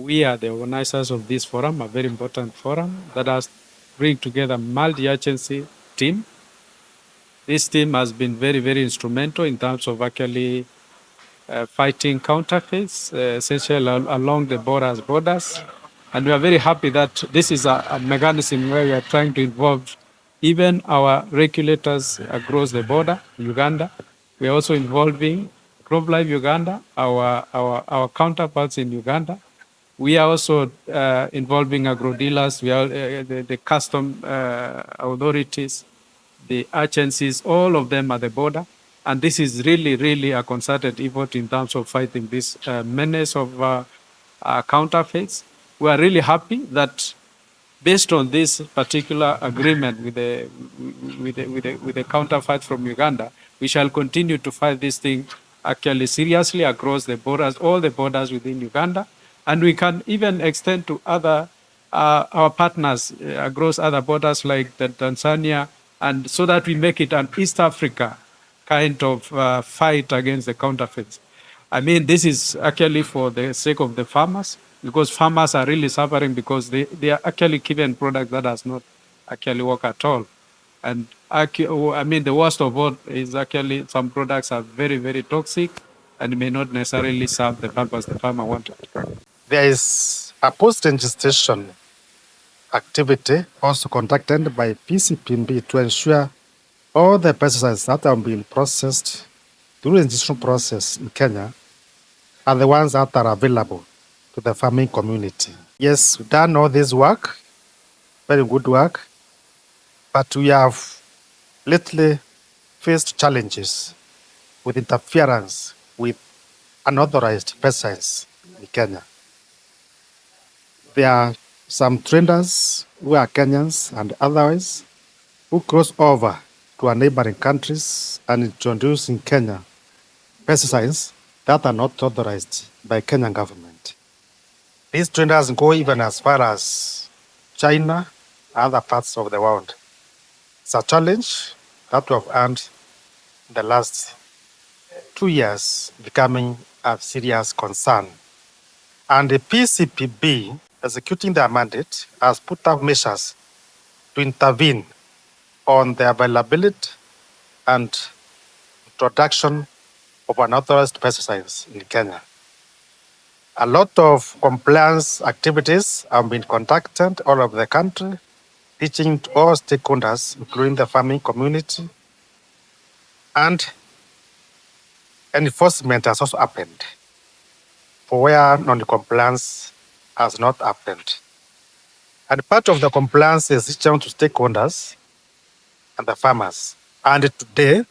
we are the organizers of this forum, a very important forum that has bring together multi-agency team. This team has been very, very instrumental in terms of actually fighting counterfeits, essentially along the borders. And we are very happy that this is a mechanism where we are trying to involve even our regulators across the border, Uganda. We are also involving CropLife Uganda, our counterparts in Uganda. We are also involving agro dealers, we are the custom authorities, the agencies, all of them at the border. And this is really, really a concerted effort in terms of fighting this menace of counterfeits. We are really happy that based on this particular agreement with the counterfeit from Uganda, we shall continue to fight this thing actually seriously across the borders, all the borders within Uganda, and we can even extend to other our partners across other borders like the Tanzania, and so that we make it an East Africa kind of fight against the counterfeits. I mean, this is actually for the sake of the farmers, because farmers are really suffering because they are actually given products that does not actually work at all. And I mean, the worst of all is actually some products are very, very toxic and may not necessarily serve the purpose the farmer wanted. There is a post-registration activity also conducted by PCPMB to ensure all the pesticides that are being processed through the registration process in Kenya are the ones that are available to the farming community. Yes, we've done all this work, very good work, but we have lately faced challenges with interference with unauthorized pesticides in Kenya. There are some traders who are Kenyans and otherwise who cross over to our neighboring countries and introduce in Kenya pesticides that are not authorized by Kenyan government. These traders go even as far as China and other parts of the world. It's a challenge that we have earned in the last 2 years, becoming a serious concern. And the PCPB, executing their mandate, has put up measures to intervene on the availability and introduction of unauthorized pesticides in Kenya. A lot of compliance activities have been conducted all over the country, reaching to all stakeholders, including the farming community, and enforcement has also happened for where non-compliance has not happened. And part of the compliance is reaching out to stakeholders and the farmers. And today,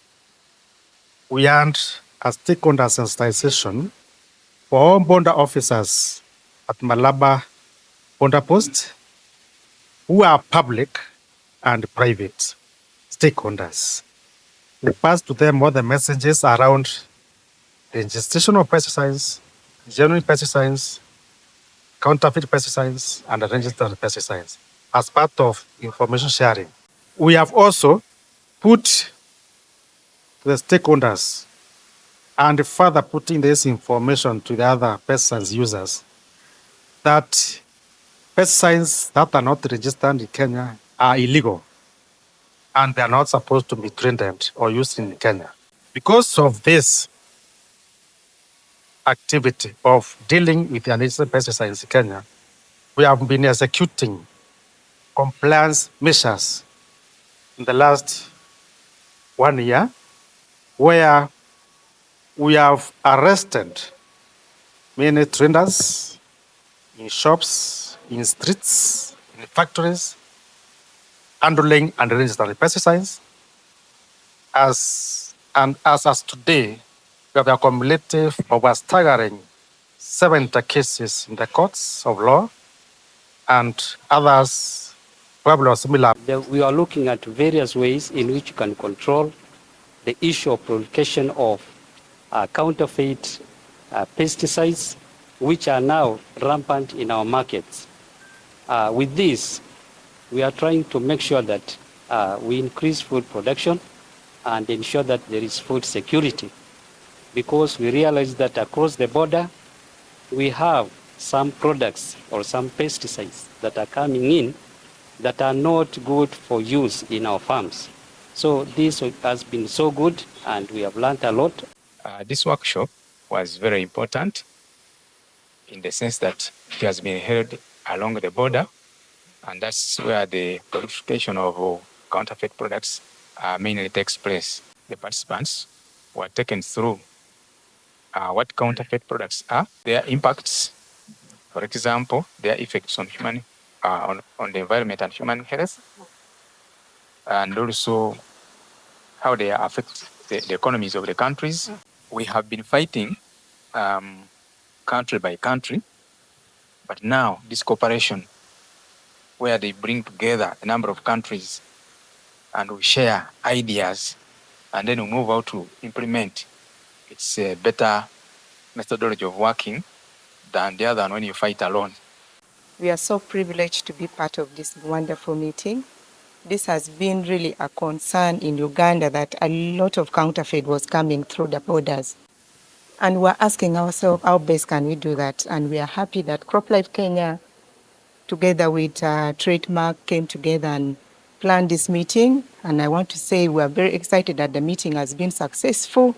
we had a stakeholder sensitization for all border officers at Malaba border post who are public and private stakeholders. We pass to them all the messages around the registration of pesticides, genuine pesticides, counterfeit pesticides, and registered pesticides as part of information sharing. We have also put to the stakeholders and further putting this information to the other pesticides users that pesticides that are not registered in Kenya are illegal and they are not supposed to be traded or used in Kenya. Because of this activity of dealing with the unregistered pesticides in Kenya, we have been executing compliance measures in the last 1 year, where we have arrested many traders in shops, in streets, in factories, handling and registering pesticides. As today, we have a cumulative of a staggering 70 cases in the courts of law and others probably similar. We are looking at various ways in which you can control the issue of proliferation of counterfeit pesticides, which are now rampant in our markets. With this, we are trying to make sure that we increase food production and ensure that there is food security, because we realize that across the border, we have some products or some pesticides that are coming in that are not good for use in our farms. So this has been so good and we have learned a lot. This workshop was very important in the sense that it has been held along the border, and that's where the purification of counterfeit products mainly takes place. The participants were taken through what counterfeit products are, their impacts, for example, their effects on on the environment and human health, and also how they affect the economies of the countries. We have been fighting country by country, but now this cooperation where they bring together a number of countries and we share ideas and then we move out to implement. It's a better methodology of working than the other one when you fight alone. We are so privileged to be part of this wonderful meeting. This has been really a concern in Uganda that a lot of counterfeit was coming through the borders. And we're asking ourselves, how best can we do that? And we are happy that CropLife Kenya, together with Trademark, came together and planned this meeting. And I want to say we are very excited that the meeting has been successful.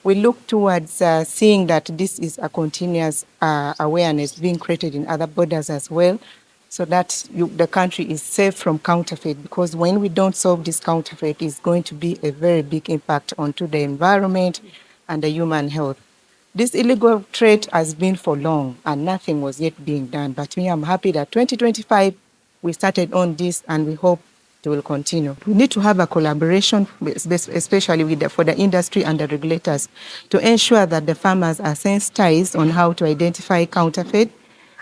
We look towards seeing that this is a continuous awareness being created in other borders as well, so that the country is safe from counterfeit, because when we don't solve this counterfeit, it's going to be a very big impact onto the environment and the human health. This illegal trade has been for long and nothing was yet being done. But me, I'm happy that 2025, we started on this and we hope it will continue. We need to have a collaboration, especially for the industry and the regulators, to ensure that the farmers are sensitized on how to identify counterfeit.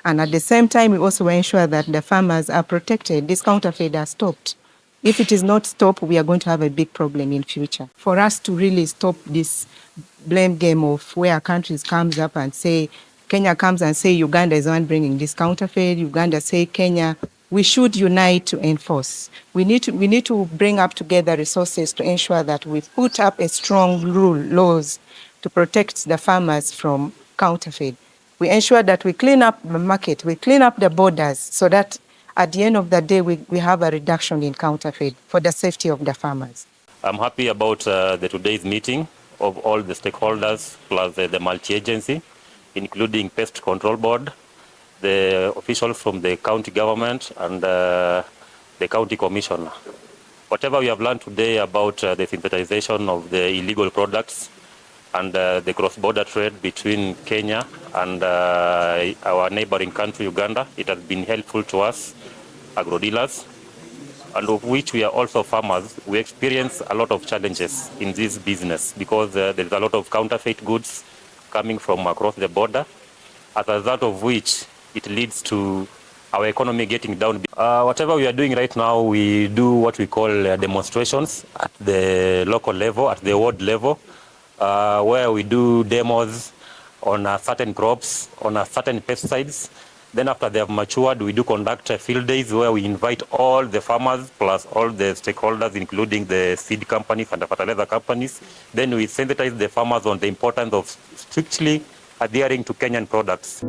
And at the same time, we also ensure that the farmers are protected. This counterfeit are stopped. If it is not stopped, we are going to have a big problem in future. For us to really stop this blame game of where countries comes up and say, Kenya comes and say Uganda is the one bringing this counterfeit, Uganda say Kenya, we should unite to enforce. We need to bring up together resources to ensure that we put up a strong laws to protect the farmers from counterfeit. We ensure that we clean up the market, we clean up the borders, so that at the end of the day, we have a reduction in counterfeit for the safety of the farmers. I'm happy about today's meeting of all the stakeholders, plus the multi-agency, including Pest Control Board, the officials from the county government, and the county commissioner. Whatever we have learned today about the synthesization of the illegal products and the cross-border trade between Kenya and our neighboring country, Uganda, it has been helpful to us, agro-dealers, and of which we are also farmers. We experience a lot of challenges in this business because there's a lot of counterfeit goods coming from across the border, as a result of which it leads to our economy getting down. Whatever we are doing right now, we do what we call demonstrations at the local level, at the ward level, where we do demos on certain crops, on certain pesticides. Then after they have matured, we do conduct field days where we invite all the farmers plus all the stakeholders, including the seed companies and the fertilizer companies. Then we sensitize the farmers on the importance of strictly adhering to Kenyan products.